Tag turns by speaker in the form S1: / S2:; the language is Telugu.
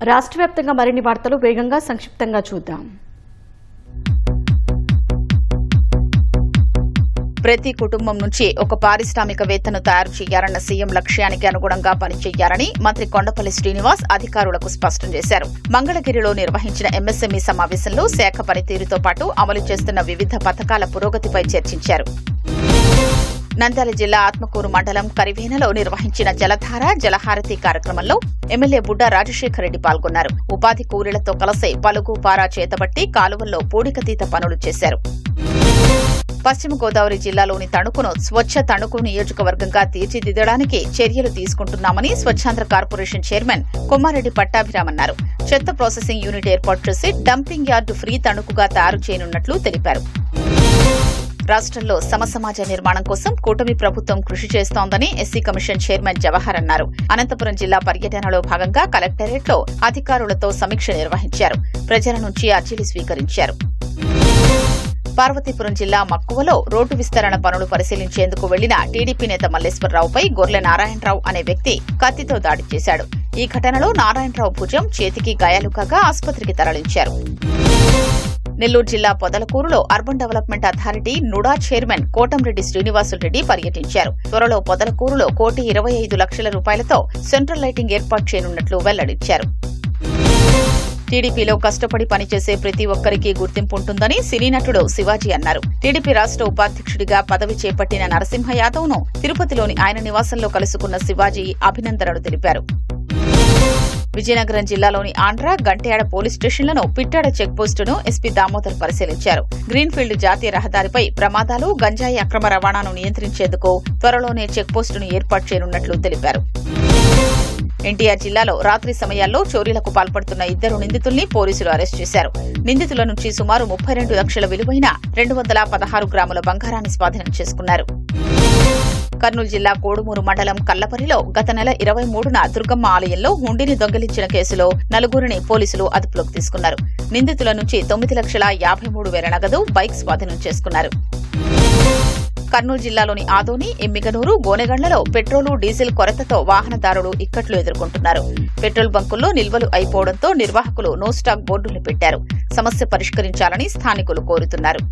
S1: రాష్ట్ర వ్యాప్తంగా మరిన్ని వార్తలు వేగంగా సంక్షిప్తంగా చూద్దాం.
S2: ప్రతి కుటుంబం నుంచి ఒక పారిశ్రామికవేత్తను తయారు చేయాలన్న సీఎం లక్ష్యానికి అనుగుణంగా పనిచేయాలని మంత్రి కొండపల్లి శ్రీనివాస్ అధికారులకు స్పష్టం చేశారు. మంగళగిరిలో నిర్వహించిన ఎంఎస్ఎంఈ సమావేశంలో శాఖ పనితీరుతో పాటు అమలు చేస్తున్న వివిధ పథకాల పురోగతిపై చర్చించారు. నంద్యాల జిల్లా ఆత్మకూరు మండలం కరివేనలో నిర్వహించిన జలధార జలహారతి కార్యక్రమంలో ఎమ్మెల్యే బుడ్డా రాజశేఖర రెడ్డి పాల్గొన్నారు. ఉపాధి కూలీలతో కలిసి పలుగు పారా చేతబట్టి కాలువల్లో పూడికతీత పనులు చేశారు. పశ్చిమ గోదావరి జిల్లాలోని తణుకును స్వచ్ఛ తణుకు నియోజకవర్గంగా తీర్చిదిద్దడానికి చర్యలు తీసుకుంటున్నామని స్వచ్ఛాంధ్ర కార్పొరేషన్ చైర్మన్ కొమ్మారెడ్డి పట్టాభిరామ్ అన్నారు. చెత్త ప్రాసెసింగ్ యూనిట్ ఏర్పాటు చేసి డంపింగ్ యార్డు ఫ్రీ తణుకుగా తయారు చేయనున్నట్లు తెలిపారు. రాష్ట్రంలో సమసమాజ నిర్మాణం కోసం కూటమి ప్రభుత్వం కృషి చేస్తోందని ఎస్సీ కమిషన్ చైర్మన్ జవహర్ అన్నారు. అనంతపురం జిల్లా పర్యటనలో భాగంగా కలెక్టరేట్లో అధికారులతో సమీక్ష నిర్వహించారు. ప్రజల నుంచి అర్జీలు స్వీకరించారు. పార్వతీపురం జిల్లా మక్కువలో రోడ్డు విస్తరణ పనులు పరిశీలించేందుకు వెళ్లిన టీడీపీ నేత మల్లేశ్వరరావుపై గొర్లె నారాయణరావు అనే వ్యక్తి కత్తితో దాడి చేశాడు. ఈ ఘటనలో నారాయణరావు భుజం చేతికి గాయాలు కాగా ఆసుపత్రికి తరలించారు. నెల్లూరు జిల్లా పొదలకూరులో urban development authority NUDA chairman Kotamreddy Srinivasulu Reddy పర్యటించారు. త్వరలో పొదలకూరులో 1,25,00,000 రూపాయలతో సెంట్రల్ లైటింగ్ ఏర్పాటు చేయనున్నట్లు వెల్లడించారు. టీడీపీలో కష్టపడి పనిచేసే ప్రతి ఒక్కరికి గుర్తింపు ఉంటుందని సినీ నటుడు శివాజీ అన్నారు. టీడీపీ రాష్ట్ర ఉపాధ్యక్షుడిగా పదవి చేపట్టిన నరసింహ యాదవ్ను తిరుపతిలోని ఆయన నివాసంలో కలుసుకున్న శివాజీ అభినందనలు తెలిపారు. విజయనగరం జిల్లాలోని ఆంధ్ర గంట్యాడ పోలీస్ స్టేషన్లను పిట్టాడ చెక్పోస్టును ఎస్పీ దామోదర్ పరిశీలించారు. గ్రీన్ఫీల్డ్ జాతీయ రహదారిపై ప్రమాదాలు గంజాయి అక్రమ రవాణాను నియంత్రించేందుకు త్వరలోనే చెక్పోస్టును ఏర్పాటు చేయనున్నట్లు తెలిపారు. ఎన్టీఆర్ జిల్లాలో రాత్రి సమయాల్లో చోరీలకు పాల్పడుతున్న 2 నిందితుల్ని పోలీసులు అరెస్ట్ చేశారు. నిందితుల నుంచి సుమారు 32 లక్షల విలువైన 216 గ్రాముల బంగారాన్ని స్వాధీనం చేసుకున్నారు. కర్నూలు జిల్లా కోడుమూరు మండలం కల్లపరిలో గత నెల 23న దుర్గమ్మ ఆలయంలో హుండీని దొంగిలించిన కేసులో 4గురిని పోలీసులు అదుపులోకి తీసుకున్నారు. నిందితుల నుంచి 9,53,000 నగదు, బైక్ స్వాధీనం చేసుకున్నారు. కర్నూలు జిల్లాలోని ఆదోని, ఎమ్మిగనూరు, గోనెగండ్లలో పెట్రోలు, డీజిల్ కొరతతో వాహనదారులు ఇక్కట్లు ఎదుర్కొంటున్నారు. పెట్రోల్ బంకుల్లో నిల్వలు అయిపోవడంతో నిర్వాహకులు నో స్టాక్ బోర్డులు పెట్టారు. సమస్య పరిష్కరించాలని స్థానికులు కోరుతున్నారు.